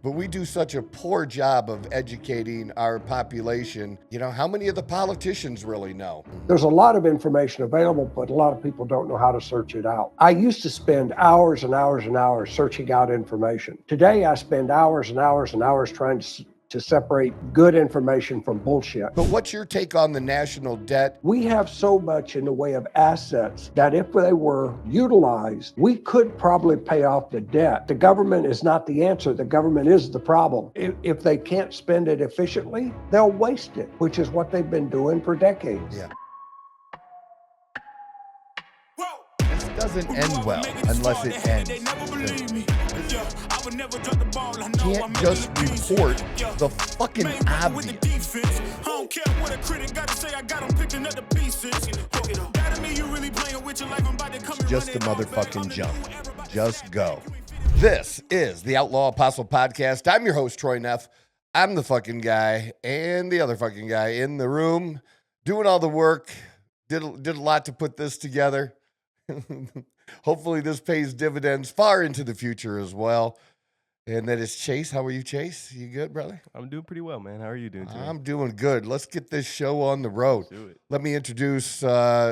but we do such a poor job of educating our population. You know, how many of the politicians really know? There's a lot of information available, but a lot of people don't know how to search it out. I used to spend hours and hours and hours searching out information. Today, I spend hours and hours and hours trying to separate good information from bullshit. But what's your take on the national debt? We have so much in the way of assets that if they were utilized, we could probably pay off the debt. The government is not the answer. The government is the problem. If they can't spend it efficiently, they'll waste it, which is what they've been doing for decades. Yeah. This doesn't end well unless it ends. Can't just report the fucking obvious. Just a motherfucking jump. Just go. This is the Outlaw Apostle Podcast. I'm your host, Troy Neff. I'm the fucking guy and the other fucking guy in the room doing all the work. Did a lot to put this together. Hopefully this pays dividends far into the future as well. And that is Chase. How are you, Chase? You good, brother? I'm doing pretty well, man. How are you doing today? I'm doing good. Let's get this show on the road. Let's do it. Let me introduce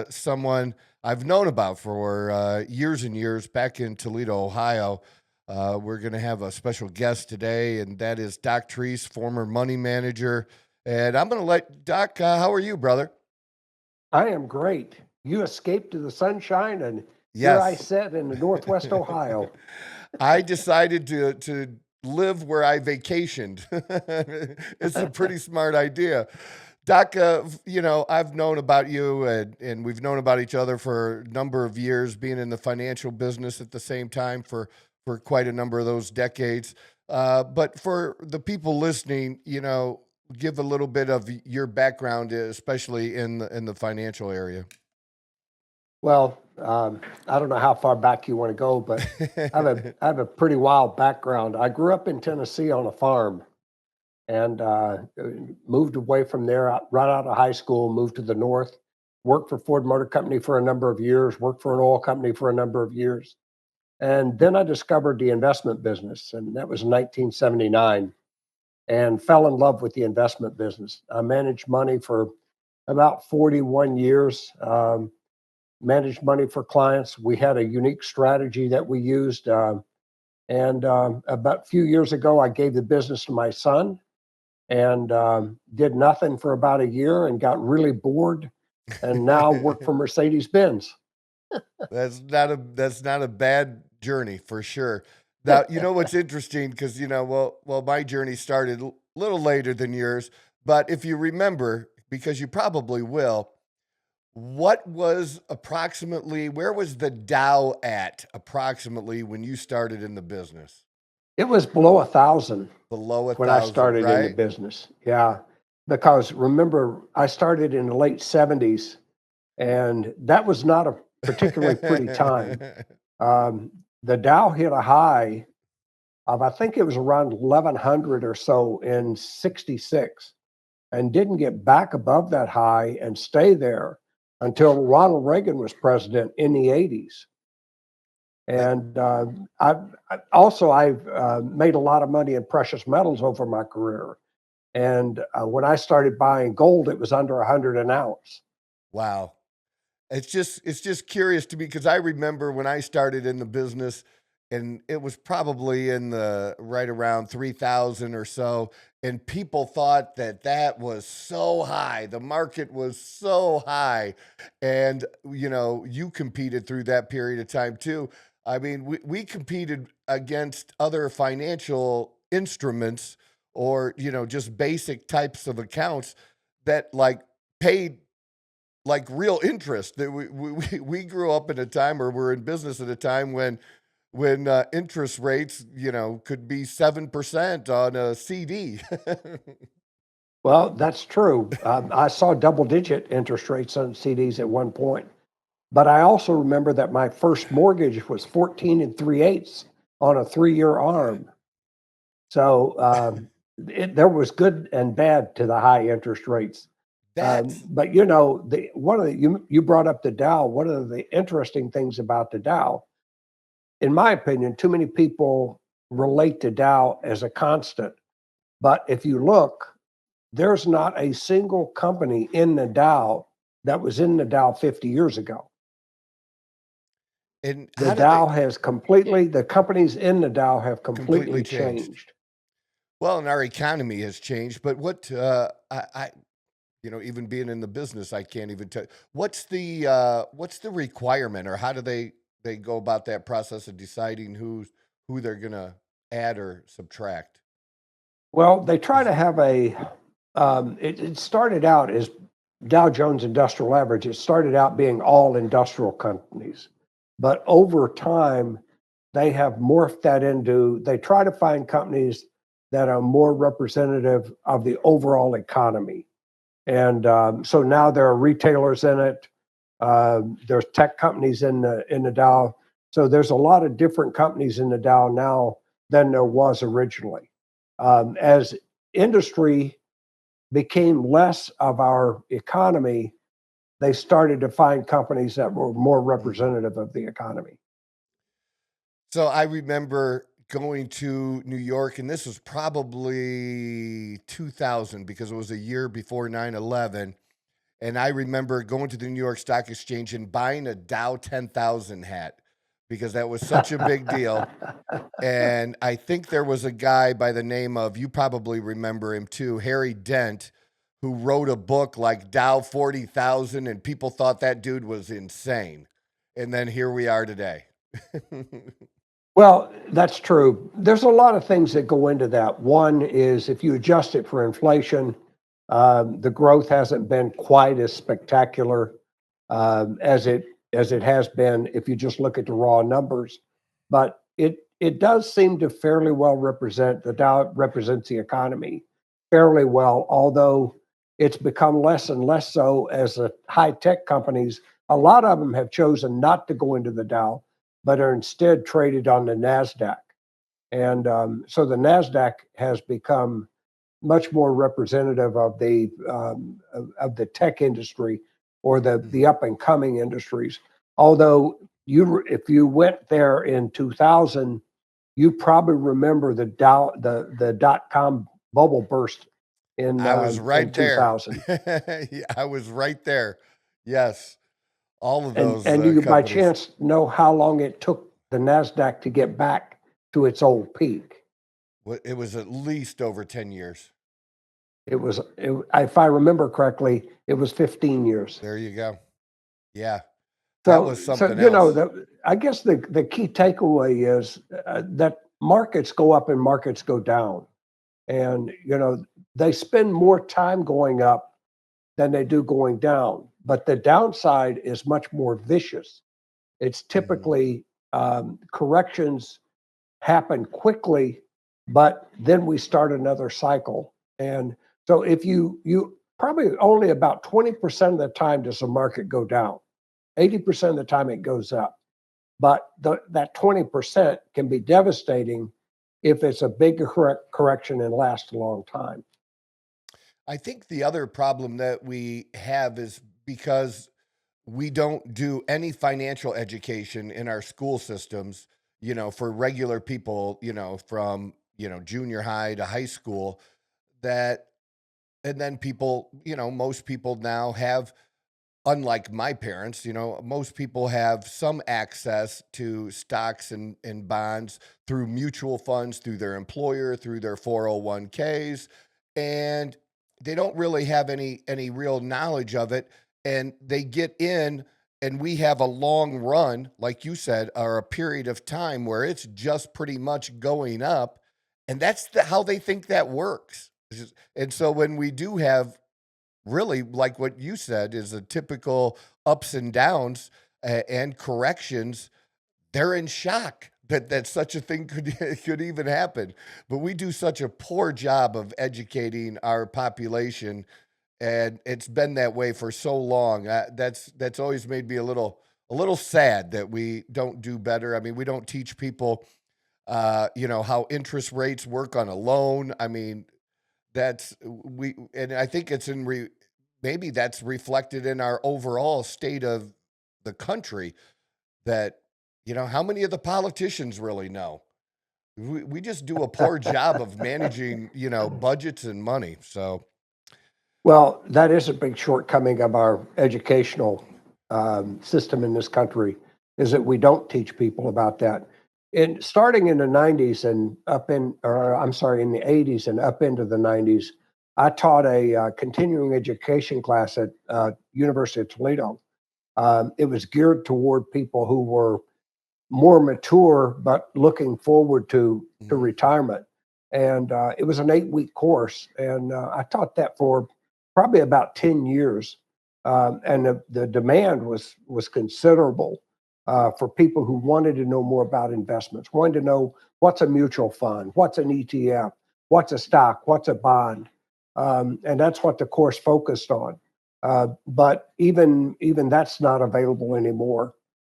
someone I've known about for years and years back in Toledo, Ohio. We're going to have a special guest today, and that is Doc Treece, former money manager. And I'm going to let Doc, how are you, brother? I am great. You escaped to the sunshine, and Yes. here I sit in the Northwest Ohio. I decided to live where I vacationed. It's a pretty smart idea. Doc, you know, I've known about you and we've known about each other for a number of years, being in the financial business at the same time for quite a number of those decades. But for the people listening, you know, give a little bit of your background, especially in the financial area. Well, I don't know how far back you want to go, but I have a pretty wild background. I grew up in Tennessee on a farm and moved away from there right out of high school, moved to the north, worked for Ford Motor Company for a number of years, worked for an oil company for a number of years. And then I discovered the investment business, and that was in 1979, and fell in love with the investment business. I managed money for about 41 years. Managed money for clients. We had a unique strategy that we used. And about a few years ago, I gave the business to my son and did nothing for about a year and got really bored and now work for Mercedes-Benz. That's not a bad journey for sure. Now, you know what's interesting, because, you know, well, my journey started a little later than yours, but if you remember, because you probably will, what was where was the Dow at approximately when you started in the business? It was below 1,000 Below 1,000 when I started in the business. Yeah, because remember, I started in the late 70s, and that was not a particularly pretty time. The Dow hit a high of, I think it was around 1,100 or so in 66, and didn't get back above that high and stay there until Ronald Reagan was president in the 80s. And I've made a lot of money in precious metals over my career. And when I started buying gold, it was under 100 an ounce. Wow. It's just curious to me, because I remember when I started in the business, and it was probably in the right around 3,000 or so. And people thought that was so high. The market was so high. And, you know, you competed through that period of time too. I mean, we competed against other financial instruments or, you know, just basic types of accounts that like paid like real interest. That we grew up in a time, or we're in business at a time when interest rates, you know, could be 7% on a CD. Well, that's true. I saw double-digit interest rates on CDs at one point. But I also remember that my first mortgage was 14 3/8 on a 3-year ARM. So there was good and bad to the high interest rates. But you know, you brought up the Dow. One of the interesting things about the Dow, in my opinion, too many people relate the Dow as a constant. But if you look, there's not a single company in the Dow that was in the Dow 50 years ago. And The how do they Dow has completely, the companies in the Dow have completely completely changed? changed. Well, and our economy has changed, but what even being in the business, I can't even tell. What's the requirement, or how do they go about that process of deciding who they're gonna add or subtract? Well, they try Is to have it started out as Dow Jones Industrial Average. It started out being all industrial companies. But over time, they have morphed that into, they try to find companies that are more representative of the overall economy. And so now there are retailers in it. There's tech companies in the Dow. So there's a lot of different companies in the Dow now than there was originally. As industry became less of our economy, they started to find companies that were more representative of the economy. So I remember going to New York, and this was probably 2000 because it was a year before 9/11. And I remember going to the New York Stock Exchange and buying a Dow 10,000 hat because that was such a big deal. And I think there was a guy by the name of, you probably remember him too, Harry Dent, who wrote a book like Dow 40,000, and people thought that dude was insane. And then here we are today. Well, that's true. There's a lot of things that go into that. One is if you adjust it for inflation, the growth hasn't been quite as spectacular as it has been if you just look at the raw numbers. But it does seem to fairly well represent the Dow represents the economy fairly well, although it's become less and less so as the high tech companies. A lot of them have chosen not to go into the Dow, but are instead traded on the NASDAQ. And so the NASDAQ has become much more representative of the tech industry or the up and coming industries. Although if you went there in 2000, you probably remember the dot-com bubble burst I was in right there. 2000. Yeah, I was right there. Yes, all of And those and do you by companies. chance know how long it took the NASDAQ to get back to its old peak? It was at least over 10 years. If I remember correctly, it was 15 years. There you go. Yeah, that was So something else. I guess the key takeaway is that markets go up and markets go down, and they spend more time going up than they do going down. But the downside is much more vicious. It's Mhm. typically corrections happen quickly, but then we start another cycle. And so if you probably only about 20% of the time does the market go down. 80% of the time it goes up. But that 20% can be devastating if it's a big correction and lasts a long time. I think the other problem that we have is because we don't do any financial education in our school systems, for regular people, from, junior high to high school, that, and then people, most people now have, unlike my parents, most people have some access to stocks and bonds through mutual funds, through their employer, through their 401ks, and they don't really have any real knowledge of it. And they get in, and we have a long run, like you said, or a period of time where it's just pretty much going up, and that's how they think that works. And so when we do have, really, like what you said, is a typical ups and downs and corrections, they're in shock that such a thing could could even happen. But we do such a poor job of educating our population, and it's been that way for so long. That's always made me a little sad that we don't do better. I mean, we don't teach people, how interest rates work on a loan. I mean, and I think it's maybe that's reflected in our overall state of the country, that, how many of the politicians really know? We just do a poor job of managing, budgets and money. So, Well, that is a big shortcoming of our educational system in this country, is that we don't teach people about that. And starting in the 90s and in the 80s and up into the 90s, I taught a continuing education class at University of Toledo. It was geared toward people who were more mature, but looking forward to retirement. And it was an 8-week course. And I taught that for probably about 10 years. And the demand was considerable for people who wanted to know more about investments, wanted to know what's a mutual fund, what's an ETF, what's a stock, what's a bond. And that's what the course focused on. But even that's not available anymore.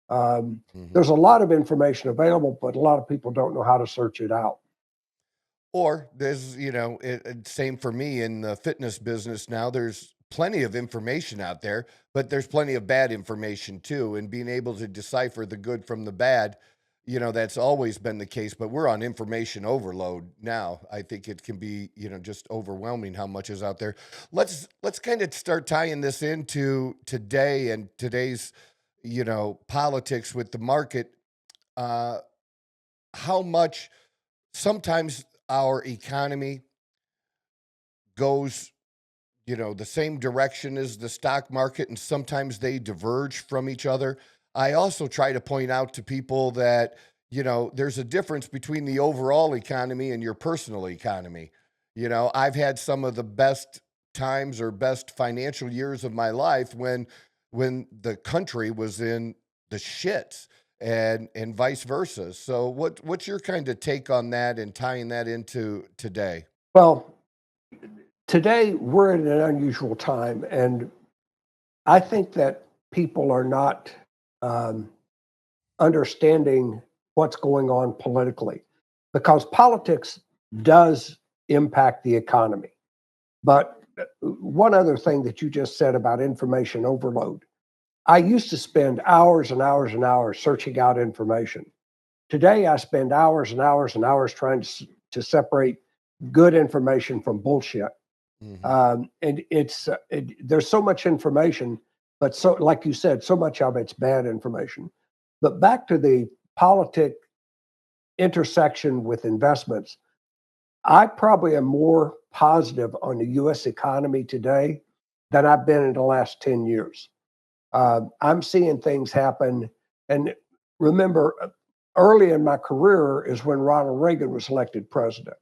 There's a lot of information available, but a lot of people don't know how to search it out. or there's, same for me in the fitness business now. There's plenty of information out there, but there's plenty of bad information too. And being able to decipher the good from the bad, that's always been the case. But we're on information overload now. I think it can be, just overwhelming how much is out there. Let's kind of start tying this into today and today's, politics with the market. How much sometimes our economy goes, the same direction as the stock market, and sometimes they diverge from each other. I also try to point out to people that, there's a difference between the overall economy and your personal economy. I've had some of the best times or best financial years of my life when the country was in the shits, and vice versa. So what's your kind of take on that and tying that into today? Well, today we're in an unusual time, and I think that people are not um, understanding what's going on politically, because politics does impact the economy. But one other thing that you just said about information overload, I used to spend hours and hours and hours searching out information. Today, I spend hours and hours and hours trying to separate good information from bullshit. Hmm. And there's so much information, but so, like you said, so much of it's bad information. But back to the politic intersection with investments, I probably am more positive on the U.S. economy today than I've been in the last 10 years. I'm seeing things happen. And remember, early in my career is when Ronald Reagan was elected president.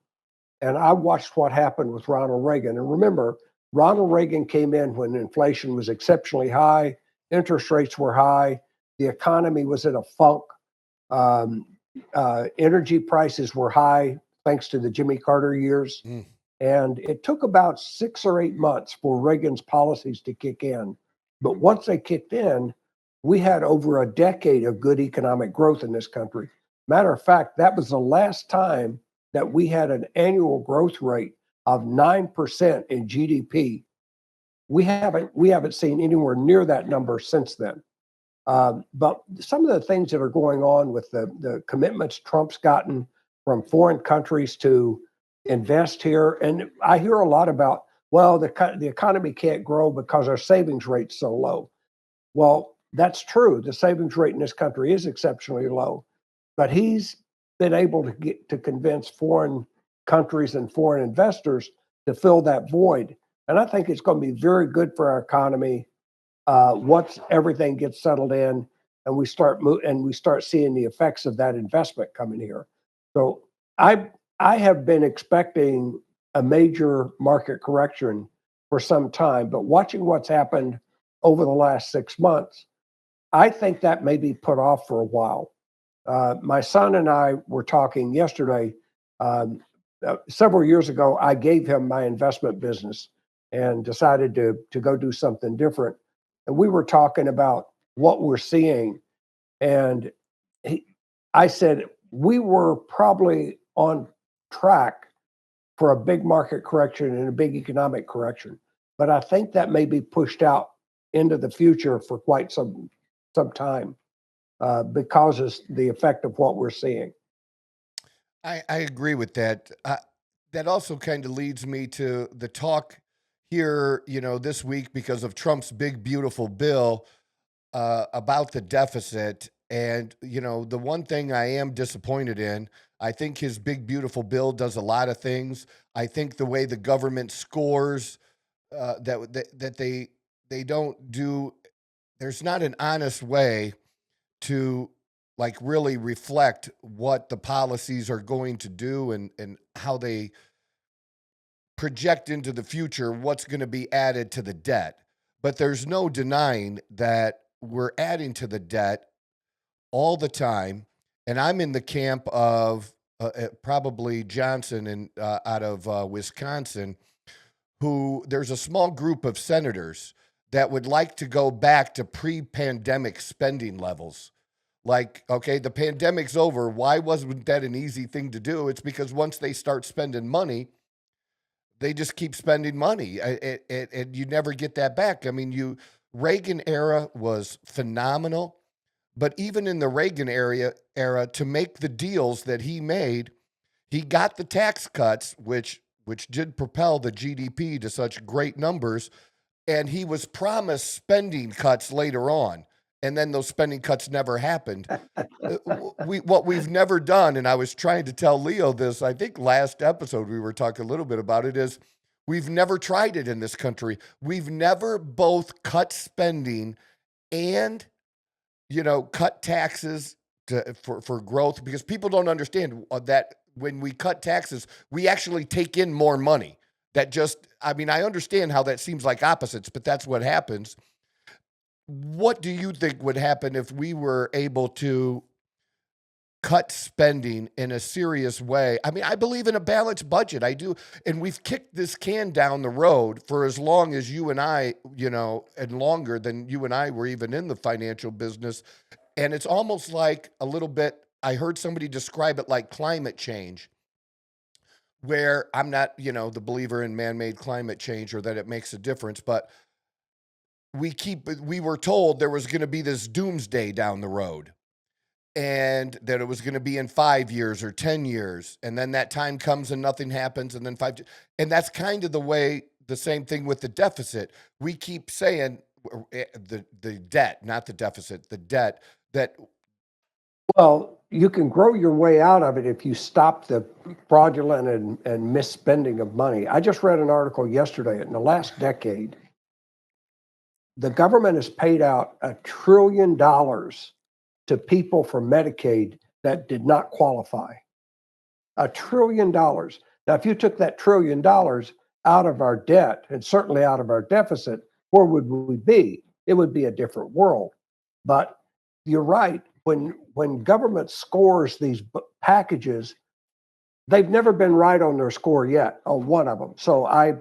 And I watched what happened with Ronald Reagan. And remember, Ronald Reagan came in when inflation was exceptionally high, interest rates were high, the economy was in a funk, um, energy prices were high thanks to the Jimmy Carter years. Mm. And it took about 6 or 8 months for Reagan's policies to kick in. But once they kicked in, we had over a decade of good economic growth in this country. Matter of fact, that was the last time that we had an annual growth rate of 9% in GDP. We haven't seen anywhere near that number since then. But some of the things that are going on with the commitments Trump's gotten from foreign countries to invest here, and I hear a lot about, well, the economy can't grow because our savings rate's so low. Well, that's true. The savings rate in this country is exceptionally low, but he's been able to convince foreign countries and foreign investors to fill that void. And I think it's going to be very good for our economy once everything gets settled in and we start seeing the effects of that investment coming here. So I have been expecting a major market correction for some time, but watching what's happened over the last 6 months, I think that may be put off for a while. My son and I were talking yesterday. Several years ago, I gave him my investment business and decided to go do something different. And we were talking about what we're seeing. And I said, we were probably on track for a big market correction and a big economic correction. But I think that may be pushed out into the future for quite some time because of the effect of what we're seeing. I agree with that. That also kind of leads me to the talk here, this week because of Trump's big, beautiful bill about the deficit. And, the one thing I am disappointed in, I think his big, beautiful bill does a lot of things. I think the way the government scores, that they don't do, there's not an honest way to like really reflect what the policies are going to do and how they project into the future what's going to be added to the debt. But there's no denying that we're adding to the debt all the time. And I'm in the camp of probably Johnson and out of Wisconsin, who there's a small group of senators that would like to go back to pre-pandemic spending levels. Like, okay, the pandemic's over. Why wasn't that an easy thing to do? It's because once they start spending money, they just keep spending money, and you never get that back. I mean, Reagan era was phenomenal, but even in the Reagan era, to make the deals that he made, he got the tax cuts, which did propel the GDP to such great numbers, and he was promised spending cuts later on, and then those spending cuts never happened. What we've never done, and I was trying to tell Leo this, I think last episode we were talking a little bit about it, is we've never tried it in this country. We've never both cut spending and cut taxes for growth, because people don't understand that when we cut taxes, we actually take in more money. I mean, I understand how that seems like opposites, but that's what happens. What do you think would happen if we were able to cut spending in a serious way? I mean, I believe in a balanced budget. I do. And we've kicked this can down the road for as long as you and I, and longer than you and I were even in the financial business. And it's almost like a little bit, I heard somebody describe it like climate change, where I'm not, the believer in man-made climate change or that it makes a difference, but we were told there was going to be this doomsday down the road, and that it was going to be in 5 years or 10 years. And then that time comes and nothing happens. And then and that's kind of the same thing with the deficit. We keep saying the debt, not the deficit, the debt that. Well, you can grow your way out of it if you stop the fraudulent and misspending of money. I just read an article yesterday. In the last decade, the government has paid out $1 trillion to people for Medicaid that did not qualify. $1 trillion. Now, if you took that $1 trillion out of our debt and certainly out of our deficit, where would we be? It would be a different world. But you're right. When government scores these packages, they've never been right on their score yet on one of them. So I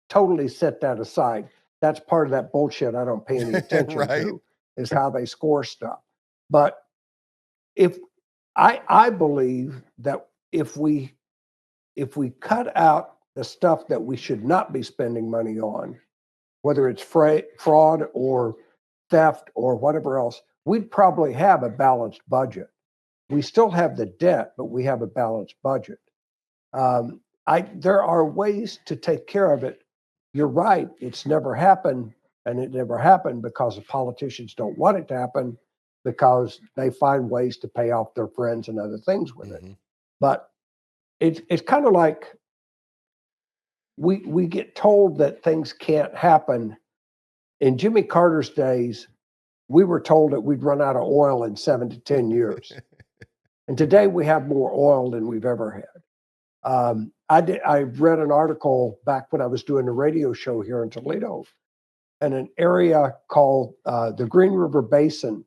totally set that aside. That's part of that bullshit I don't pay any attention Right. to, is how they score stuff. But if I believe that if we cut out the stuff that we should not be spending money on, whether it's fraud or theft or whatever else, we'd probably have a balanced budget. We still have the debt, but we have a balanced budget. There are ways to take care of it. You're right. It's never happened, and it never happened because the politicians don't want it to happen, because they find ways to pay off their friends and other things with it. But it's kind of like we get told that things can't happen. In Jimmy Carter's days, we were told that we'd run out of oil in 7 to 10 years. And today we have more oil than we've ever had. I read an article back when I was doing a radio show here in Toledo, in an area called the Green River Basin,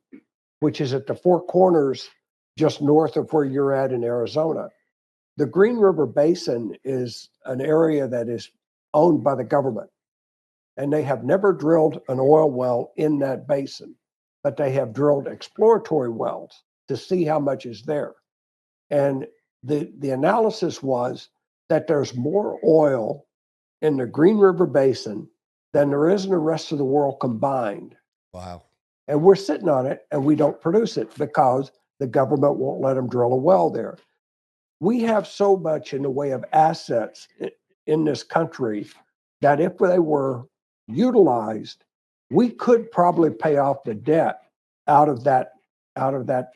which is at the Four Corners, just north of where you're at in Arizona. The Green River Basin is an area that is owned by the government, and they have never drilled an oil well in that basin, but they have drilled exploratory wells to see how much is there. And the analysis was that there's more oil in the Green River Basin than there is in the rest of the world combined. Wow. And we're sitting on it, and we don't produce it because the government won't let them drill a well there. we have so much in the way of assets in this country that if they were utilized, we could probably pay off the debt out of that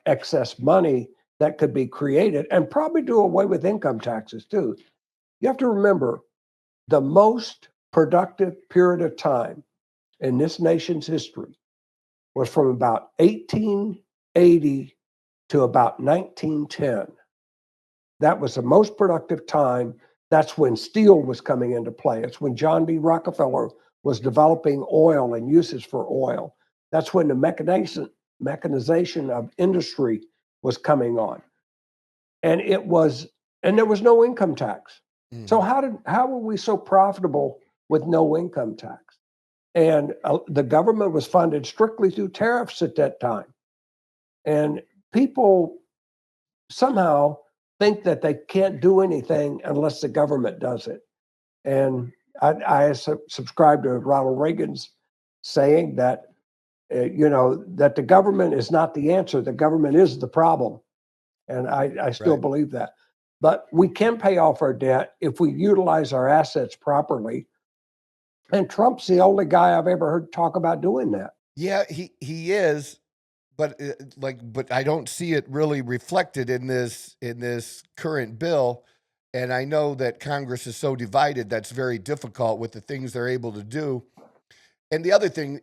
excess money that could be created, and probably do away with income taxes too. You have to remember, the most productive period of time in this nation's history was from about 1880 to about 1910. That was the most productive time. That's when steel was coming into play. It's when John D. Rockefeller was developing oil and uses for oil. That's when the mechanization of industry was coming on. And there was no income tax. So how were we so profitable with no income tax? And the government was funded strictly through tariffs at that time. And people somehow think that they can't do anything unless the government does it. And I subscribe to Ronald Reagan's saying that, that the government is not the answer. The government is the problem. And I still believe that. But we can pay off our debt if we utilize our assets properly. And Trump's the only guy I've ever heard talk about doing that. Yeah, he is, but I don't see it really reflected in this current bill. And I know that Congress is so divided that's very difficult with the things they're able to do. And the other thing,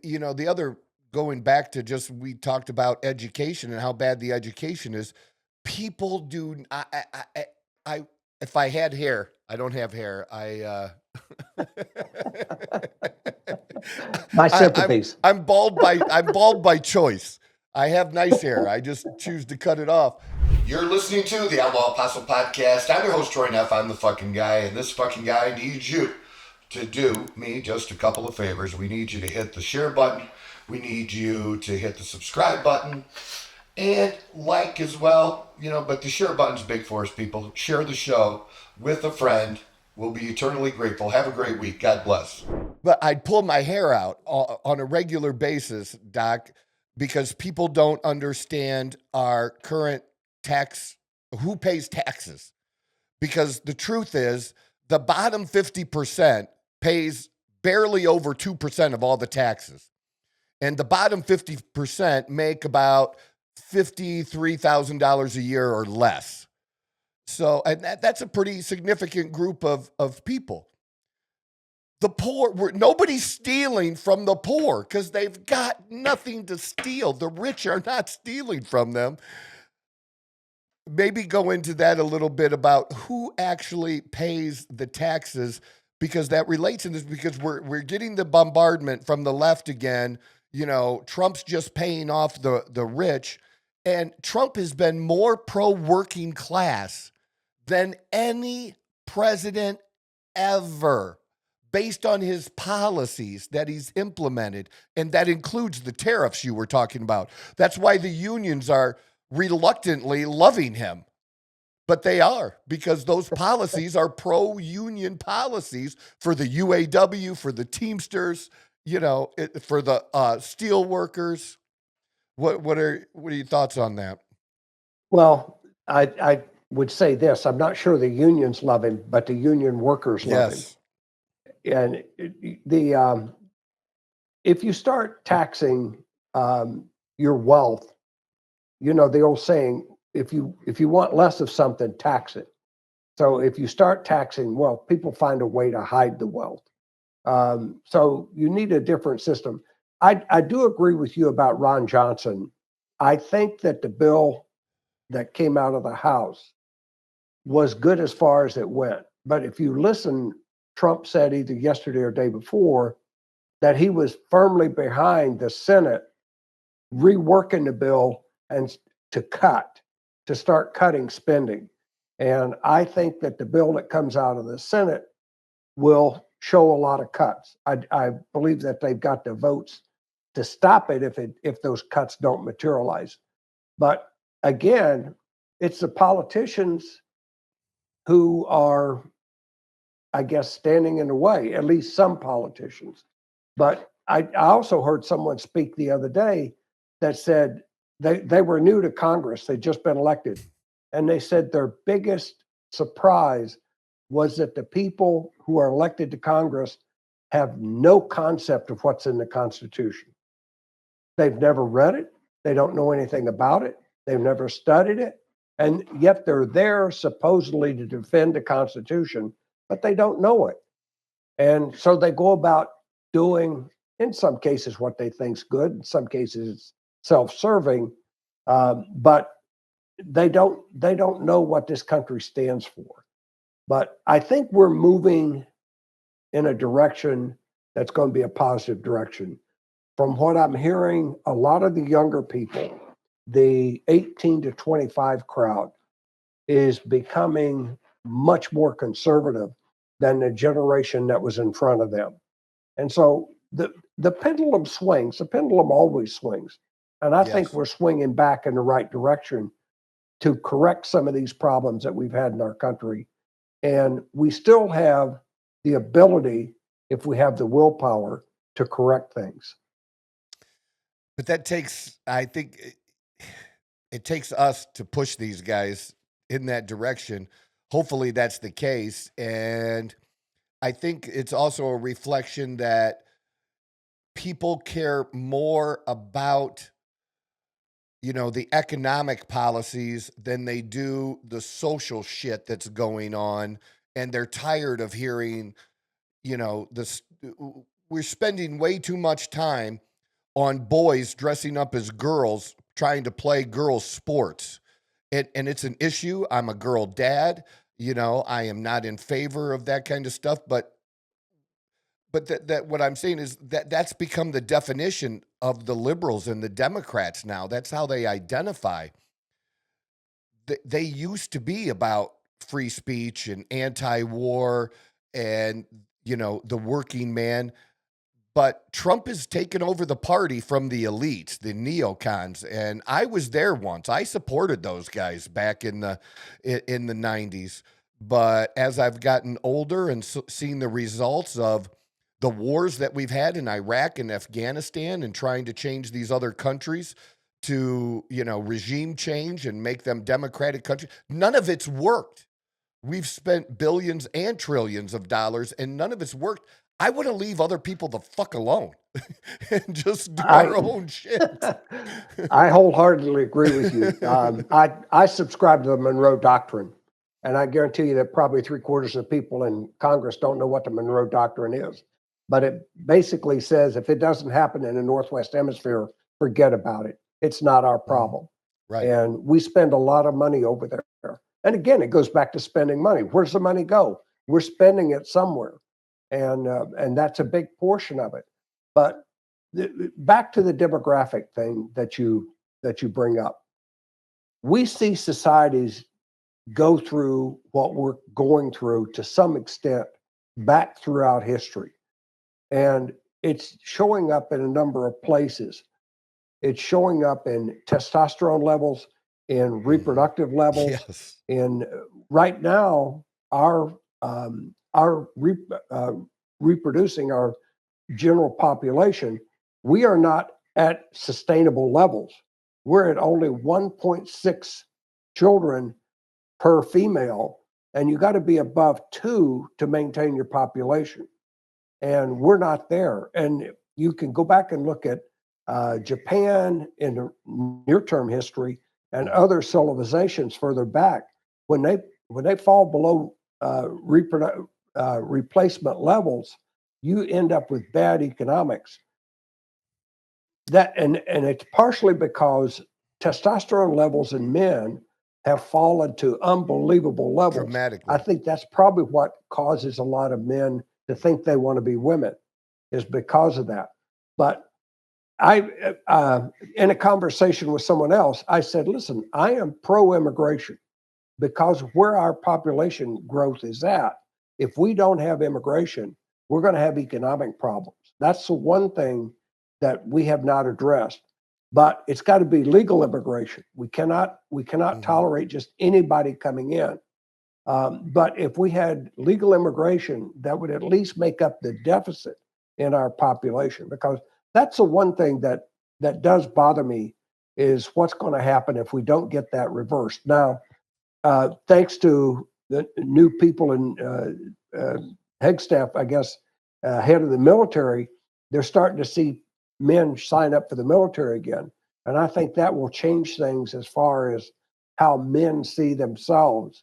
going back to just, we talked about education and how bad the education is. People do. I if I had hair, I don't have hair. My sympathies. I'm bald by choice. I have nice hair. I just choose to cut it off. You're listening to the Outlaw Apostle Podcast. I'm your host, Troy Neff. I'm the fucking guy, and this fucking guy needs you to do me just a couple of favors. We need you to hit the share button. We need you to hit the subscribe button. And like as well, but the share button's big for us, people. Share the show with a friend. We'll be eternally grateful. Have a great week. God bless. But I'd pull my hair out on a regular basis, Doc, because people don't understand our current tax, who pays taxes. Because the truth is, the bottom 50% pays barely over 2% of all the taxes. And the bottom 50% make about $53,000 a year or less. So, and that's a pretty significant group of people. The poor, nobody's stealing from the poor because they've got nothing to steal. The rich are not stealing from them. Maybe go into that a little bit about who actually pays the taxes, because that relates in this, because we're getting the bombardment from the left again. Trump's just paying off the rich. And Trump has been more pro-working class than any president ever, based on his policies that he's implemented. And that includes the tariffs you were talking about. That's why the unions are reluctantly loving him. But they are, because those policies are pro-union policies for the UAW, for the Teamsters, for the steel workers. What are your thoughts on that? Well, I would say this. I'm not sure the unions love him, but the union workers love him. And if you start taxing your wealth, the old saying, if you want less of something, tax it. So if you start taxing wealth, people find a way to hide the wealth. So you need a different system. I do agree with you about Ron Johnson. I think that the bill that came out of the House was good as far as it went. But if you listen, Trump said either yesterday or day before that he was firmly behind the Senate reworking the bill and to start cutting spending. And I think that the bill that comes out of the Senate will show a lot of cuts. I believe that they've got the votes to stop it if those cuts don't materialize. But again, it's the politicians who are, I guess, standing in the way, at least some politicians. But I also heard someone speak the other day that said they were new to Congress. They'd just been elected. And they said their biggest surprise was that the people who are elected to Congress have no concept of what's in the Constitution. They've never read it. They don't know anything about it. They've never studied it. And yet they're there supposedly to defend the Constitution, but they don't know it. And so they go about doing, in some cases, what they think's good. In some cases, it's self-serving, but they don't know what this country stands for. But I think we're moving in a direction that's going to be a positive direction. From what I'm hearing, a lot of the younger people, the 18 to 25 crowd, is becoming much more conservative than the generation that was in front of them. And so the pendulum swings. The pendulum always swings. And I think we're swinging back in the right direction to correct some of these problems that we've had in our country. And we still have the ability, if we have the willpower, to correct things. But that takes, I think, it takes us to push these guys in that direction. Hopefully that's the case. And I think it's also a reflection that people care more about, the economic policies than they do the social shit that's going on. And they're tired of hearing, this. We're spending way too much time on boys dressing up as girls, trying to play girls' sports. And it's an issue. I'm a girl dad. I am not in favor of that kind of stuff. But that what I'm saying is that's become the definition of the liberals and the Democrats now. That's how they identify. They used to be about free speech and anti-war and, the working man. But Trump has taken over the party from the elites, the neocons, and I was there once. I supported those guys back in the 90s. But as I've gotten older and seen the results of the wars that we've had in Iraq and Afghanistan and trying to change these other countries to, regime change and make them democratic countries, none of it's worked. We've spent billions and trillions of dollars and none of it's worked. I want to leave other people the fuck alone and just do our own shit. I wholeheartedly agree with you. I subscribe to the Monroe Doctrine, and I guarantee you that probably 3/4 of people in Congress don't know what the Monroe Doctrine is. But it basically says if it doesn't happen in the Northwest Hemisphere, forget about it. It's not our problem. Right. And we spend a lot of money over there. And again, it goes back to spending money. Where's the money go? We're spending it somewhere. And that's a big portion of it. But back to the demographic thing that you bring up. We see societies go through what we're going through to some extent back throughout history. And it's showing up in a number of places. It's showing up in testosterone levels, in reproductive levels. Yes. In right now, our reproducing our general population, we are not at sustainable levels. We're at only 1.6 children per female, and you got to be above 2 to maintain your population. And we're not there. And you can go back and look at Japan in the near-term history and other civilizations further back. When they fall below replacement levels, you end up with bad economics. And it's partially because testosterone levels in men have fallen to unbelievable levels. Dramatically. I think that's probably what causes a lot of men to think they want to be women, is because of that. But I, in a conversation with someone else, I said, listen, I am pro-immigration because where our population growth is at, if we don't have immigration, we're going to have economic problems. That's the one thing that we have not addressed. But it's got to be legal immigration. We cannot tolerate just anybody coming in. But if we had legal immigration, that would at least make up the deficit in our population, because that's the one thing that does bother me, is what's going to happen if we don't get that reversed. Now, thanks to the new people in Hegstaff, I guess, head of the military, they're starting to see men sign up for the military again. And I think that will change things as far as how men see themselves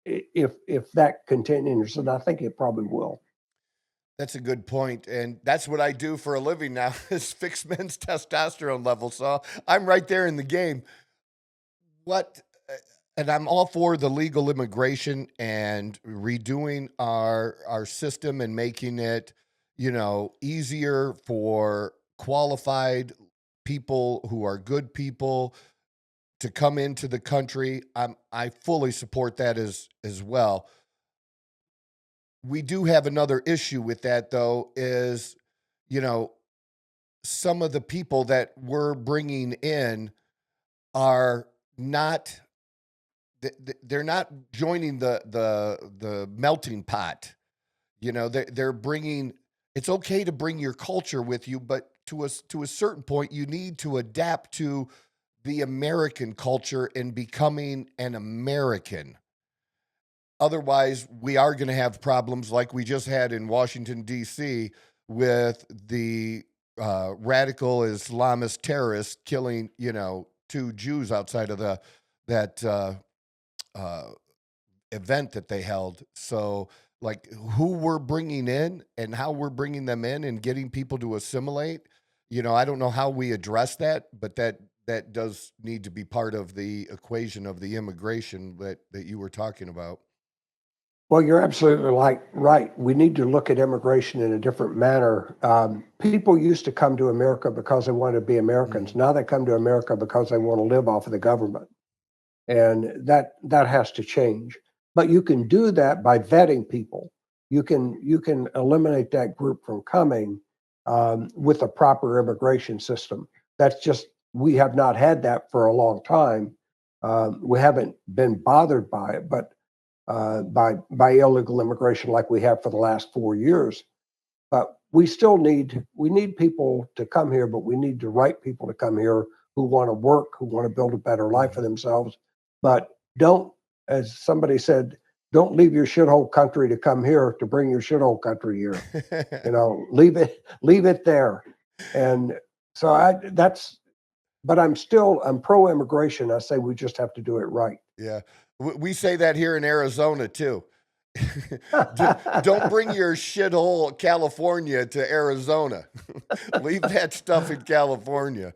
if that continues. And I think it probably will. That's a good point. And that's what I do for a living now is fix men's testosterone levels. So I'm right there in the game. And I'm all for the legal immigration and redoing our system and making it, easier for qualified people who are good people to come into the country. I fully support that as well. We do have another issue with that, though, is, some of the people that we're bringing in are not, they're not joining the melting pot. They're bringing, it's okay to bring your culture with you, but to a certain point, you need to adapt to the American culture and becoming an American. Otherwise, we are going to have problems like we just had in Washington, D.C. with the radical Islamist terrorists killing, 2 Jews outside of that event that they held. So, like, who we're bringing in and how we're bringing them in and getting people to assimilate, I don't know how we address that, but that does need to be part of the equation of the immigration that you were talking about. Well, you're absolutely right. We need to look at immigration in a different manner. People used to come to America because they wanted to be Americans. Now they come to America because they want to live off of the government. And that has to change. But you can do that by vetting people. You can eliminate that group from coming with a proper immigration system. That's just, we have not had that for a long time. We haven't been bothered by it, but by illegal immigration like we have for the last 4 years. But we need people to come here, but we need the right people to come here who want to work, who want to build a better life for themselves. But don't, as somebody said, don't leave your shithole country to come here to bring your shithole country here. Leave it there. And so but I'm pro-immigration. I say we just have to do it right. Yeah. We say that here in Arizona too. Don't bring your shithole California to Arizona. Leave that stuff in California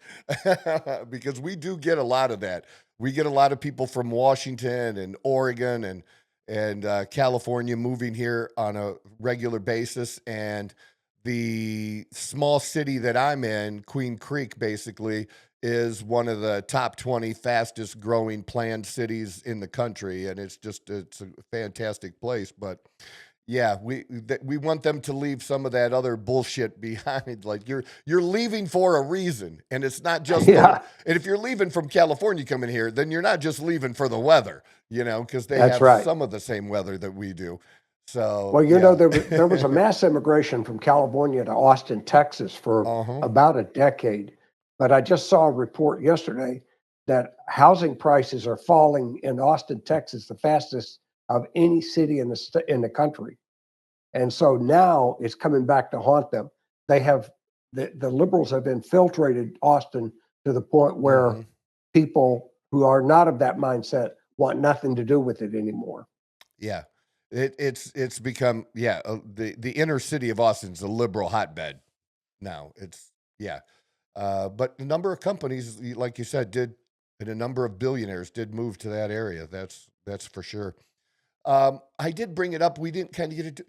because we do get a lot of that. We get a lot of people from Washington and Oregon and California moving here on a regular basis. And the small city that I'm in, Queen Creek, basically, is one of the top 20 fastest growing planned cities in the country. And it's a fantastic place. But yeah, we want them to leave some of that other bullshit behind. Like you're leaving for a reason. And it's not just, and if you're leaving from California coming here, then you're not just leaving for the weather, because they have some of the same weather that we do. So, well, there was a mass immigration from California to Austin, Texas for about a decade. But I just saw a report yesterday that housing prices are falling in Austin, Texas, the fastest of any city in the country. And so now it's coming back to haunt them. They have the liberals have infiltrated Austin to the point where people who are not of that mindset want nothing to do with it anymore. Yeah. It's become, the inner city of Austin's a liberal hotbed now. But a number of companies, like you said, and a number of billionaires did move to that area. That's for sure. I did bring it up. We didn't kind of get into.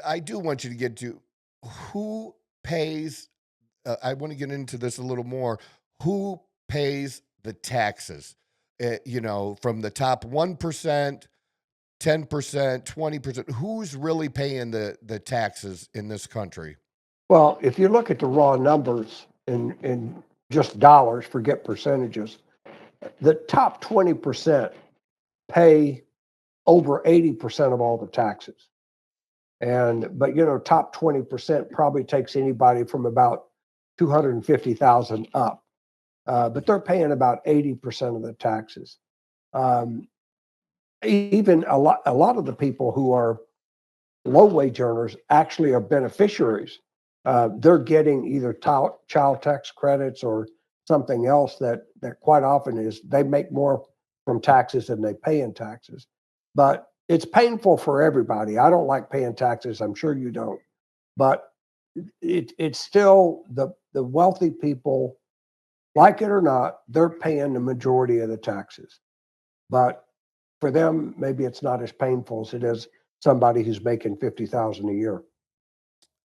I do want you to get to who pays. I want to get into this a little more. Who pays the taxes? From the top 1%, 10%, 20%. Who's really paying the taxes in this country? Well, if you look at the raw numbers in just dollars, forget percentages, the top 20% pay over 80% of all the taxes. But top 20% probably takes anybody from about 250,000 up. But they're paying about 80% of the taxes. even a lot of the people who are low wage earners actually are beneficiaries. They're getting either child tax credits or something else that quite often is they make more from taxes than they pay in taxes. But it's painful for everybody. I don't like paying taxes. I'm sure you don't. But it's still the wealthy people, like it or not, they're paying the majority of the taxes. But for them, maybe it's not as painful as it is somebody who's making 50,000 a year.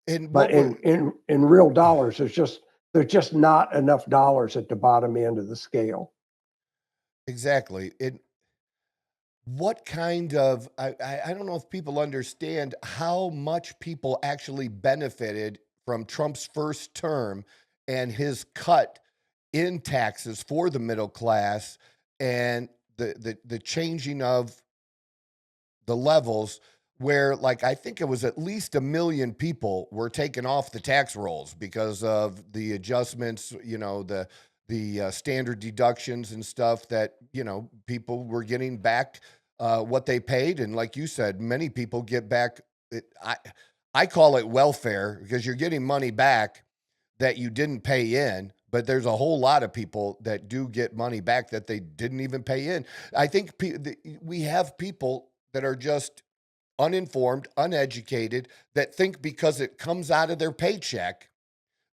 And But what we're in real dollars, there's just not enough dollars at the bottom end of the scale. exactly what kind of I don't know if people understand how much people actually benefited from Trump's first term and his cut in taxes for the middle class and the changing of the levels where, like, I think it was at least 1 million people were taken off the tax rolls because of the adjustments, the standard deductions and stuff that, people were getting back what they paid. And like you said, many people get back. I call it welfare because you're getting money back that you didn't pay in, but there's a whole lot of people that do get money back that they didn't even pay in. I think we have people that are just uninformed, uneducated, that think because it comes out of their paycheck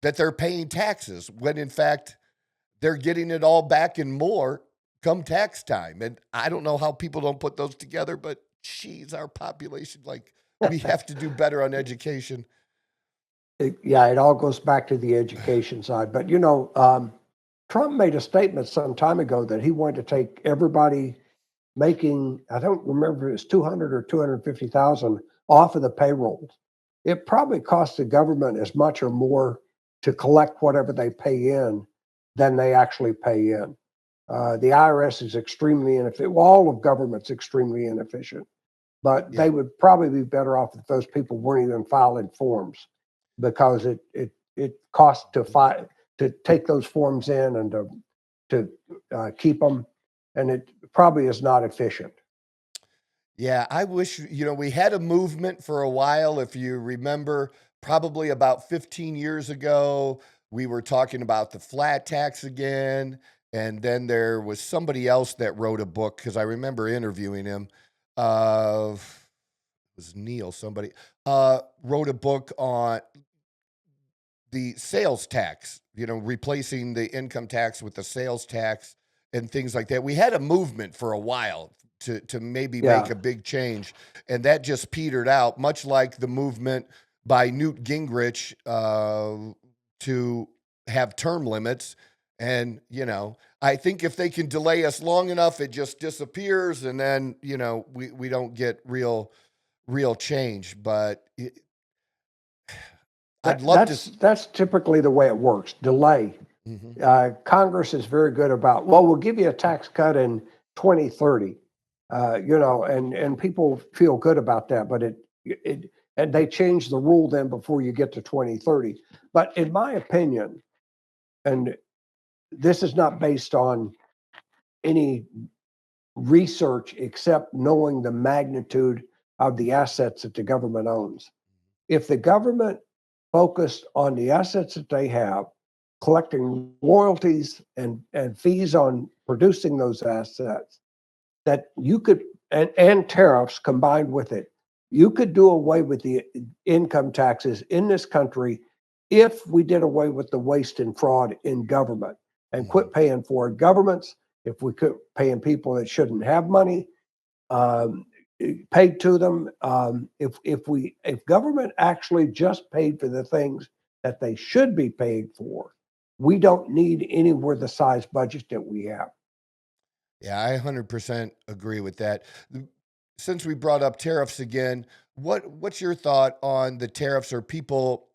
that they're paying taxes, when in fact they're getting it all back and more come tax time. And I don't know how people don't put those together, but geez, our population, like, we have to do better on education. It all goes back to the education side. But Trump made a statement some time ago that he wanted to take everybody making, I don't remember if it was 200 or 250,000 off of the payrolls. It probably costs the government as much or more to collect whatever they pay in than they actually pay in. The IRS is extremely inefficient. Well, all of government's extremely inefficient, but Yeah. they would probably be better off if those people weren't even filing forms, because it costs to take those forms in and to keep them, and it probably is not efficient. Yeah, I wish, we had a movement for a while. If you remember, probably about 15 years ago, we were talking about the flat tax again. And then there was somebody else that wrote a book because I remember interviewing him. It was Neil, somebody wrote a book on the sales tax, replacing the income tax with the sales tax and things like that. We had a movement for a while to maybe make Yeah. a big change, and that just petered out, much like the movement by Newt Gingrich to have term limits. And, I think if they can delay us long enough, it just disappears, and then, we don't get real change. But I'd love to. That's typically the way it works. Delay. Mhm. Congress is very good about, well, we'll give you a tax cut in 2030, and people feel good about that, but and they change the rule then before you get to 2030. But in my opinion, and this is not based on any research except knowing the magnitude of the assets that the government owns. If the government focused on the assets that they have, collecting royalties and fees on producing those assets, that you could, and tariffs combined with it, you could do away with the income taxes in this country if we did away with the waste and fraud in government and quit paying foreign governments, if we quit paying people that shouldn't have money um, paid to them. If government actually just paid for the things that they should be paid for, we don't need anywhere the size budget that we have. Yeah, I 100% agree with that. Since we brought up tariffs again, what's your thought on the tariffs? Or people,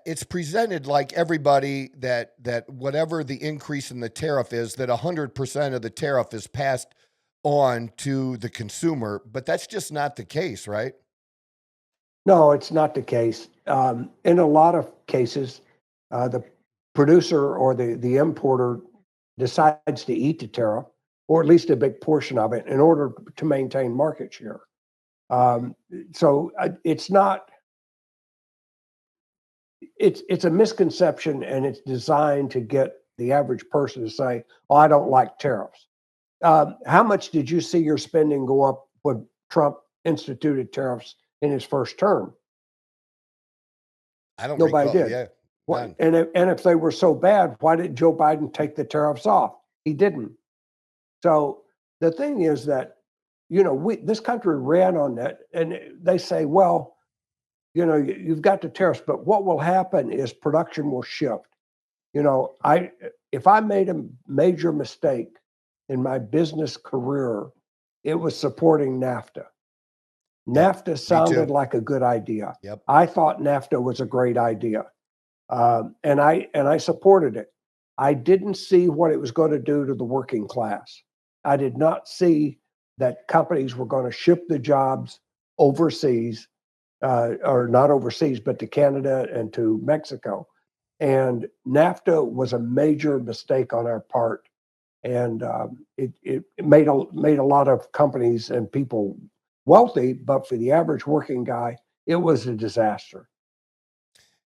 it's presented like everybody that whatever the increase in the tariff is, that 100% of the tariff is passed on to the consumer, but that's just not the case, right? No, it's not the case. In a lot of cases, the producer or the importer decides to eat the tariff. or at least a big portion of it, in order to maintain market share. So it's not. It's a misconception, and it's designed to get the average person to say, "Oh, I don't like tariffs." How much did you see your spending go up when Trump instituted tariffs in his first term? I don't Nobody recall. did. Yeah, What? none. And if they were so bad, why did Joe Biden take the tariffs off? He didn't. So the thing is that, this country ran on that, and they say, well, you've got the tariffs, but what will happen is production will shift. If I made a major mistake in my business career, it was supporting NAFTA. Yep. NAFTA Me too. sounded like a good idea. Yep. I thought NAFTA was a great idea, and I supported it. I didn't see what it was going to do to the working class. I did not see that companies were going to ship the jobs overseas, or not overseas, but to Canada and to Mexico. And NAFTA was a major mistake on our part, and it made a lot of companies and people wealthy, but for the average working guy, it was a disaster.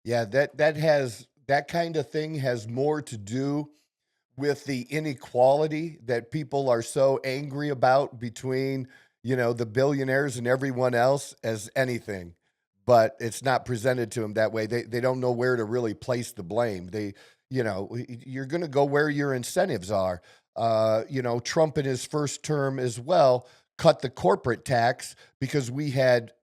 Yeah, that kind of thing has more to do with the inequality that people are so angry about between, the billionaires and everyone else as anything. But it's not presented to them that way. They don't know where to really place the blame. You're going to go where your incentives are. Trump in his first term as well cut the corporate tax because we had,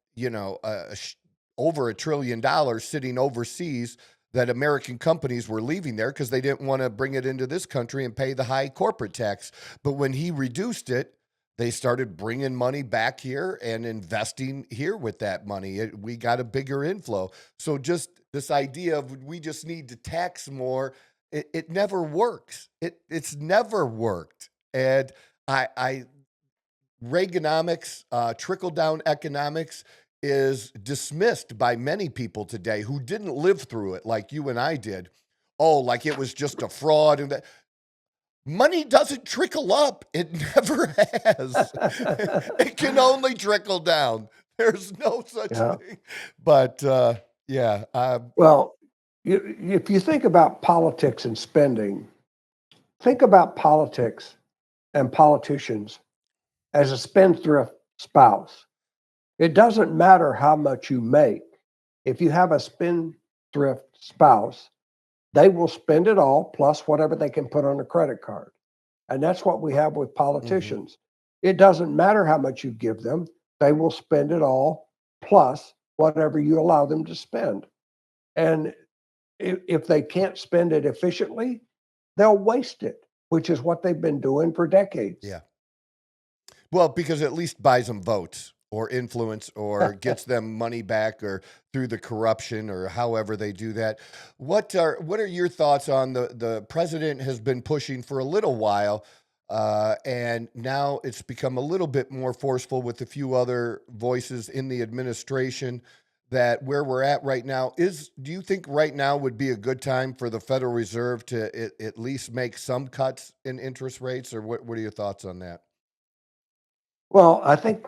over $1 trillion sitting overseas that American companies were leaving there because they didn't want to bring it into this country and pay the high corporate tax. But when he reduced it, they started bringing money back here and investing here with that money. We got a bigger inflow. So just this idea of we just need to tax more, it never works. It's never worked. And I Reaganomics, trickle down economics is dismissed by many people today who didn't live through it like you and I did. Oh, like it was just a fraud and that. Money doesn't trickle up. It never has. It can only trickle down. There's no such Yeah. thing. But yeah. Well, if you think about politics and spending, think about politics and politicians as a spendthrift spouse. It doesn't matter how much you make. If you have a spendthrift spouse, they will spend it all plus whatever they can put on a credit card. And that's what we have with politicians. It doesn't matter how much you give them, they will spend it all plus whatever you allow them to spend. And if they can't spend it efficiently, they'll waste it, which is what they've been doing for decades. Yeah. Well, because it at least buys them votes or influence or gets them money back or through the corruption or however they do that. What are your thoughts on the president has been pushing for a little while, and now it's become a little bit more forceful with a few other voices in the administration that where we're at right now do you think right now would be a good time for the Federal Reserve to at least make some cuts in interest rates, or what are your thoughts on that? Well, I think,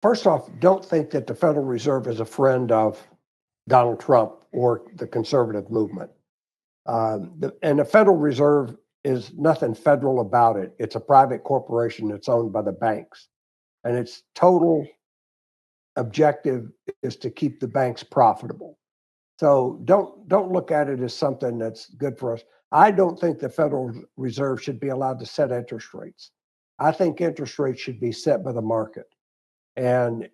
first off, don't think that the Federal Reserve is a friend of Donald Trump or the conservative movement. And the Federal Reserve is nothing federal about it. It's a private corporation that's owned by the banks. And its total objective is to keep the banks profitable. So don't look at it as something that's good for us. I don't think the Federal Reserve should be allowed to set interest rates. I think interest rates should be set by the market. And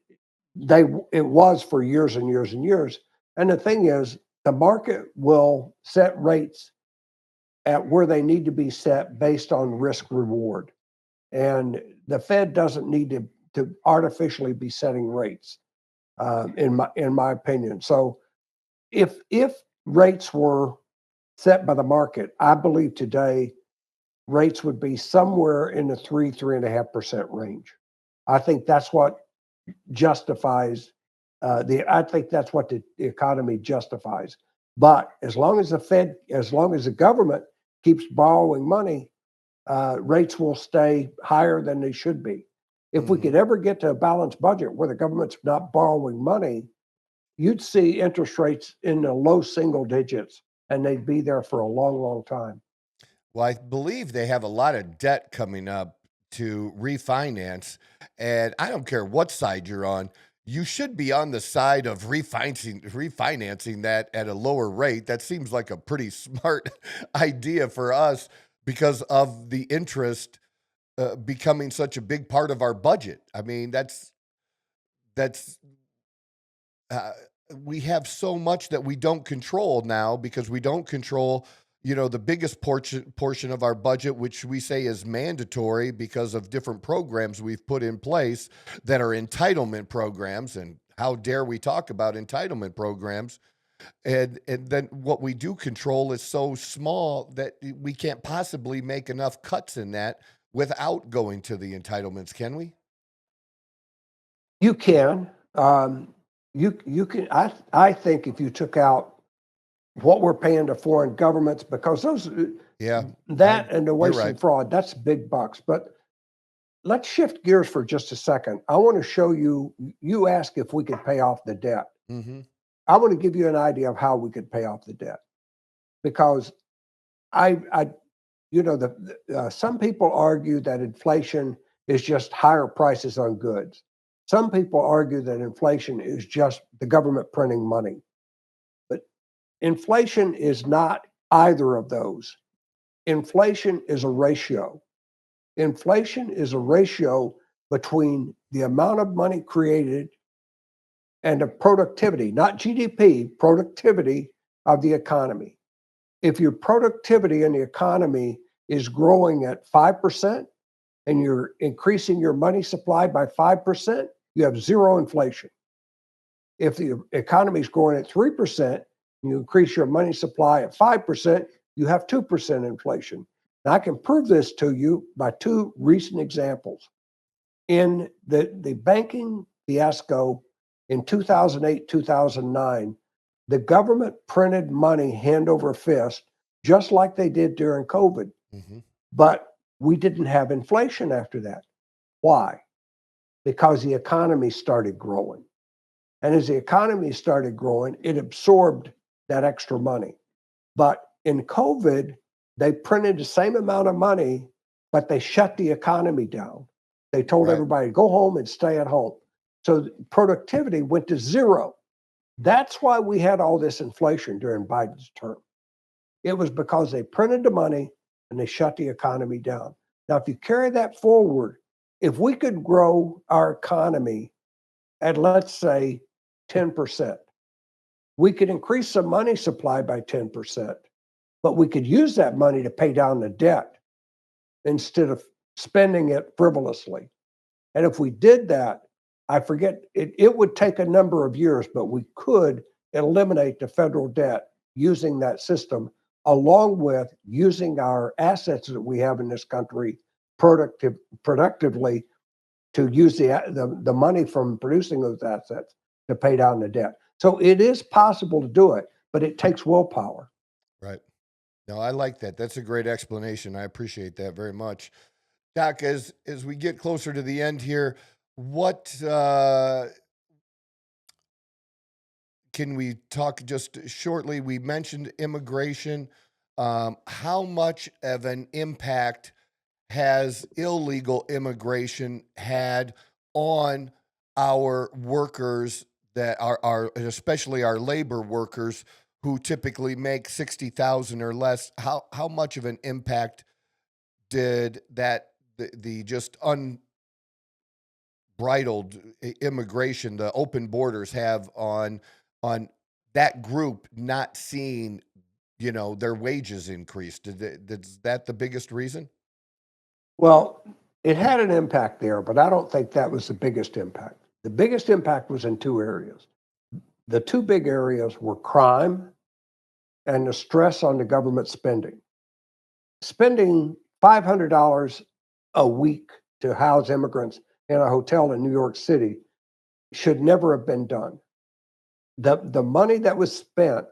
it was for years and years and years. And the thing is, the market will set rates at where they need to be set based on risk reward. And the Fed doesn't need to artificially be setting rates, in my opinion. So if rates were set by the market, I believe today rates would be somewhere in the 3.5% range. I think that's what justifies I think that's what the economy justifies. But as long as the government keeps borrowing money, rates will stay higher than they should be. If we could ever get to a balanced budget where the government's not borrowing money, you'd see interest rates in the low single digits, and they'd be there for a long, long time. Well, I believe they have a lot of debt coming up to refinance, and I don't care what side you're on, you should be on the side of refinancing that at a lower rate. That seems like a pretty smart idea for us because of the interest becoming such a big part of our budget. I mean, that's uh, we have so much that we don't control now because we don't control, the biggest portion of our budget, which we say is mandatory because of different programs we've put in place that are entitlement programs. And how dare we talk about entitlement programs? And then what we do control is so small that we can't possibly make enough cuts in that without going to the entitlements, can we? You can. You can. I think if you took out what we're paying to foreign governments, because those Yeah, that and the you're waste right. and fraud, that's big bucks. But let's shift gears for just a second. I want to show you. You ask if we could pay off the debt. Hmm. I want to give you an idea of how we could pay off the debt, because some people argue that inflation is just higher prices on goods. Some people argue that inflation is just the government printing money. But inflation is not either of those. Inflation is a ratio. Inflation is a ratio between the amount of money created and the productivity, not GDP, productivity of the economy. If your productivity in the economy is growing at 5%, and you're increasing your money supply by 5%, you have zero inflation. If the economy is growing at 3%, and you increase your money supply at 5%, you have 2% inflation. Now, I can prove this to you by two recent examples. In the banking fiasco in 2008, 2009, the government printed money hand over fist, just like they did during COVID. Hmm. But we didn't have inflation after that. Why? Because the economy started growing. And as the economy started growing, it absorbed that extra money. But in COVID, they printed the same amount of money, but they shut the economy down. They told Right. everybody, go home and stay at home. So productivity went to zero. That's why we had all this inflation during Biden's term. It was because they printed the money and they shut the economy down. Now, if you carry that forward, if we could grow our economy at, let's say, 10%, we could increase the money supply by 10%, but we could use that money to pay down the debt instead of spending it frivolously. And if we did that, I forget, it would take a number of years, but we could eliminate the federal debt using that system, along with using our assets that we have in this country productively to use the money from producing those assets to pay down the debt. So it is possible to do it, but it takes willpower. Right. No, I like that. That's a great explanation. I appreciate that very much. Doc, as we get closer to the end here, what can we talk just shortly? We mentioned immigration. How much of an impact has illegal immigration had on our workers that are especially our labor workers who typically make 60,000 or less? How much of an impact did the just unbridled immigration, the open borders have on that group not seeing, their wages increase? Is that the biggest reason? Well, it had an impact there, but I don't think that was the biggest impact. The biggest impact was in two areas. The two big areas were crime and the stress on the government spending. Spending $500 a week to house immigrants in a hotel in New York City should never have been done. The money that was spent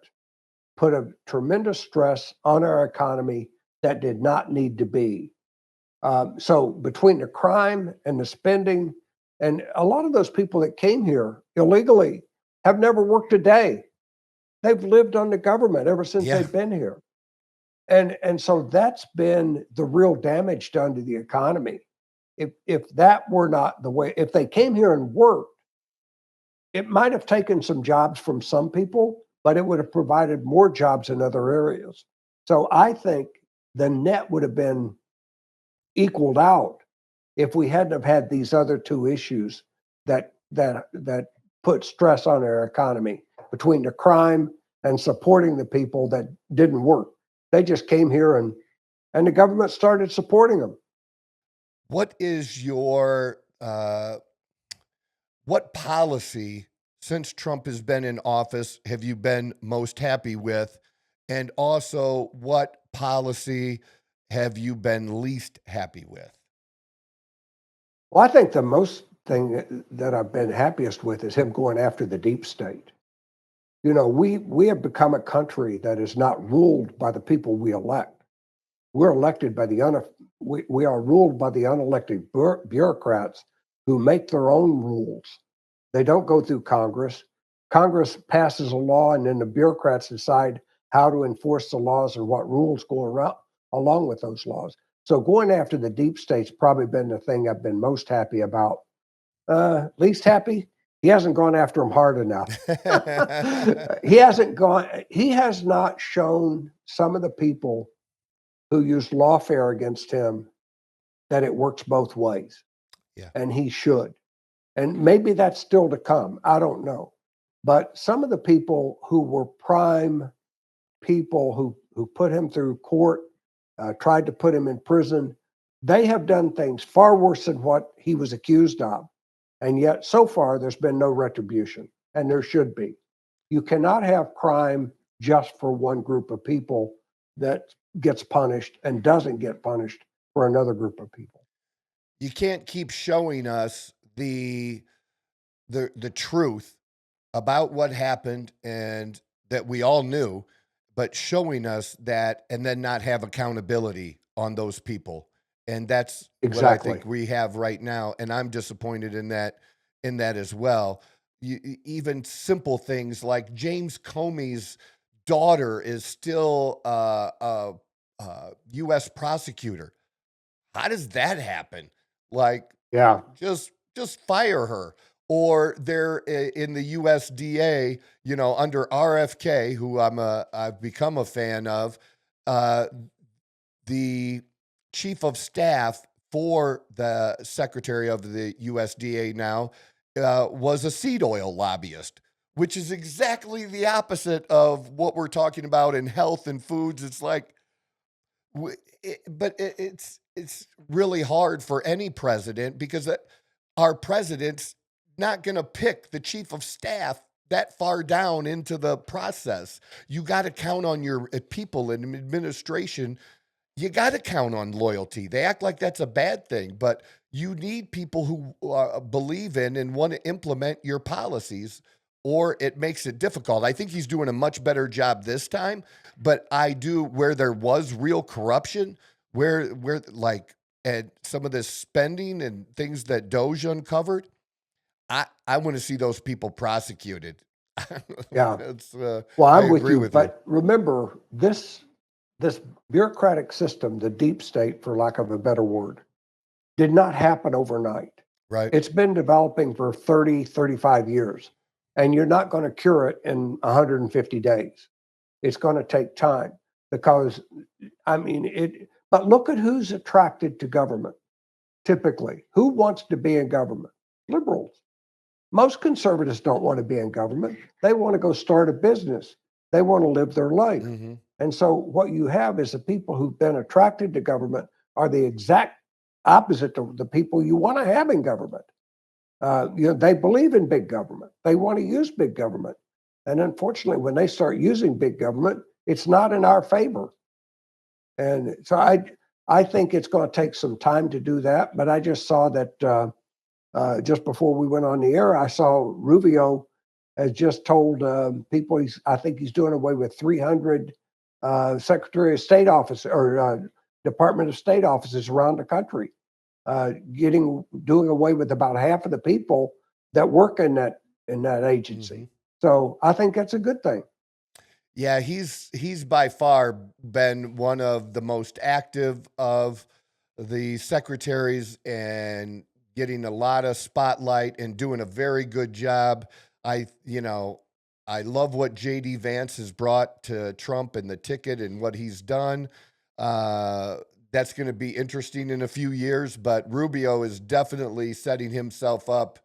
put a tremendous stress on our economy that did not need to be. So between the crime and the spending, and a lot of those people that came here illegally have never worked a day. They've lived on the government ever since Yeah. they've been here. And so that's been the real damage done to the economy. If that were not the way, if they came here and worked, it might have taken some jobs from some people, but it would have provided more jobs in other areas. So I think the net would have been equaled out if we hadn't have had these other two issues that put stress on our economy, between the crime and supporting the people that didn't work. They just came here and the government started supporting them. What is your what policy since Trump has been in office have you been most happy with? And also, what policy have you been least happy with? Well, I think the most thing that I've been happiest with is him going after the deep state. You know, we have become a country that is not ruled by the people we elect. We're elected by we are ruled by the unelected bureaucrats who make their own rules. They don't go through Congress. Congress passes a law, and then the bureaucrats decide how to enforce the laws and what rules go around along with those laws. So going after the deep state's probably been the thing I've been most happy about. Least happy, he hasn't gone after them hard enough. He has not shown some of the people who used lawfare against him that it works both ways. Yeah. And he should. And maybe that's still to come. I don't know. But some of the people who were prime people who put him through court, tried to put him in prison, they have done things far worse than what he was accused of. And yet, so far, there's been no retribution, and there should be. You cannot have crime just for one group of people that gets punished and doesn't get punished for another group of people. You can't keep showing us the truth about what happened and that we all knew, but showing us that and then not have accountability on those people. And that's Exactly what I think we have right now. And I'm disappointed in that as well. Even simple things like James Comey's daughter is still a U.S. prosecutor. How does that happen? Like, Yeah. just fire her. Or they're in the USDA, you know, under RFK, who I've become a fan of, the chief of staff for the secretary of the USDA now was a seed oil lobbyist, which is exactly the opposite of what we're talking about in health and foods. It's like, it's really hard for any president because our president's not going to pick the chief of staff that far down into the process. You got to count on your people in administration. You got to count on loyalty. They act like that's a bad thing, but you need people who believe in and want to implement your policies, or it makes it difficult. I think he's doing a much better job this time, but where there was real corruption, where like, and some of this spending and things that Doge uncovered, I want to see those people prosecuted. Yeah. Well, I'm with you, but remember this bureaucratic system, the deep state, for lack of a better word, did not happen overnight. Right. It's been developing for 30, 35 years, and you're not going to cure it in 150 days. It's going to take time because, but look at who's attracted to government. Typically, who wants to be in government? Liberals. Most conservatives don't want to be in government. They want to go start a business. They want to live their life. Mm-hmm. And so what you have is the people who've been attracted to government are the exact opposite of the people you want to have in government. They believe in big government. They want to use big government. And unfortunately, when they start using big government, it's not in our favor. And so I think it's going to take some time to do that. But I just saw that just before we went on the air, I saw Rubio has just told people I think he's doing away with 300 Secretary of State office or Department of State offices around the country, doing away with about half of the people that work in that agency. Mm-hmm. So I think that's a good thing. Yeah, he's by far been one of the most active of the secretaries and getting a lot of spotlight and doing a very good job. I love what JD Vance has brought to Trump and the ticket and what he's done. That's going to be interesting in a few years, but Rubio is definitely setting himself up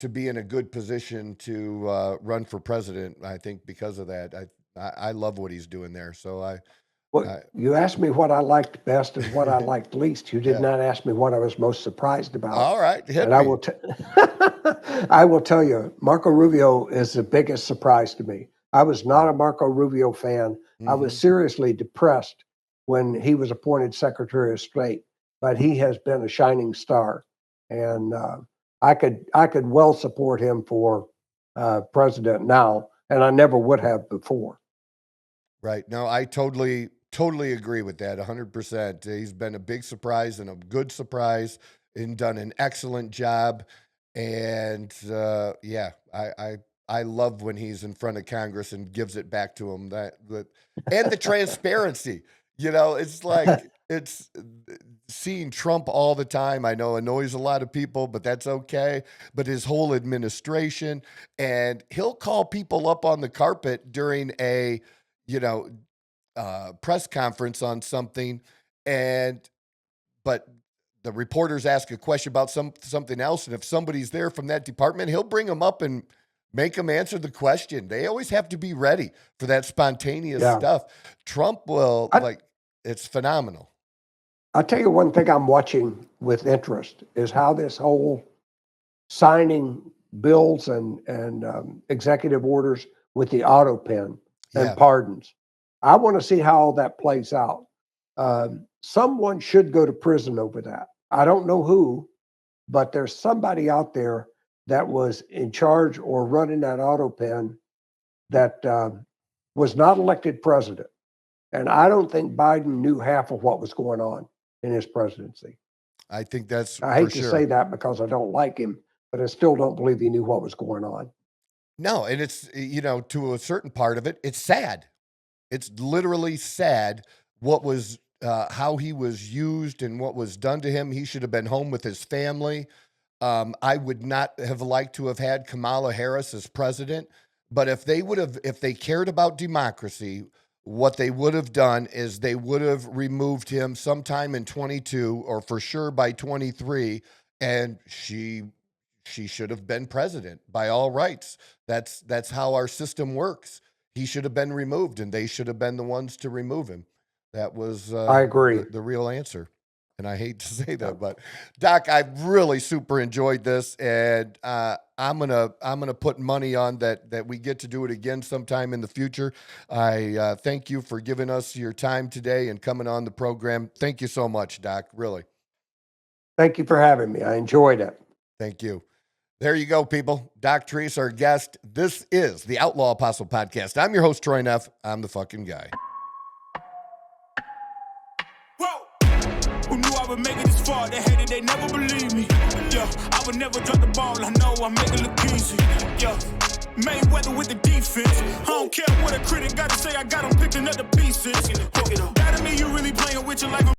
to be in a good position to run for president. I think because of that, I love what he's doing there. So you asked me what I liked best and what I liked least. You did not ask me what I was most surprised about. All right, hit and me. I will tell you, Marco Rubio is the biggest surprise to me. I was not a Marco Rubio fan. I was seriously depressed when he was appointed Secretary of State, but he has been a shining star, and I could well support him for president now, and I never would have before. Right. No, I totally agree with that 100%. He's been a big surprise and a good surprise and done an excellent job. And I love when he's in front of Congress and gives it back to him, and the transparency, it's like, it's seeing Trump all the time. I know annoys a lot of people, but that's okay. But his whole administration, and he'll call people up on the carpet during a press conference on something, but the reporters ask a question about something else, and if somebody's there from that department, he'll bring them up and make them answer the question. They always have to be ready for that spontaneous stuff. Trump will, it's phenomenal. I'll tell you one thing I'm watching with interest is how this whole signing bills and executive orders with the auto pen and pardons. I want to see how all that plays out. Someone should go to prison over that. I don't know who, but there's somebody out there that was in charge or running that auto pen that was not elected president. And I don't think Biden knew half of what was going on in his presidency. I think that's I hate to say that because I don't like him, but I still don't believe he knew what was going on. No, and it's, to a certain part of it, it's sad. It's literally sad what was, how he was used and what was done to him. He should have been home with his family. I would not have liked to have had Kamala Harris as president, but if they cared about democracy, what they would have done is they would have removed him sometime in 22 or for sure by 23, and she should have been president by all rights. That's how our system works. He should have been removed, and they should have been the ones to remove him. That was I agree. The real answer. And I hate to say that, but Doc, I've really super enjoyed this, and I'm gonna put money on that we get to do it again sometime in the future. I thank you for giving us your time today and coming on the program. Thank you so much, Doc. Really. Thank you for having me. I enjoyed it. Thank you. There you go, people. Doc Treece, our guest. This is the Outlaw Apostle Podcast. I'm your host, Troy Neff. I'm the fucking guy. Who knew I would make it this far? They hated, they never believed me. Yeah, I would never drop the ball. I know I make it look easy. Yeah, Mayweather with the defense. I don't care what a critic got to say. I got them picking up the pieces. That to me, you really playing with your life.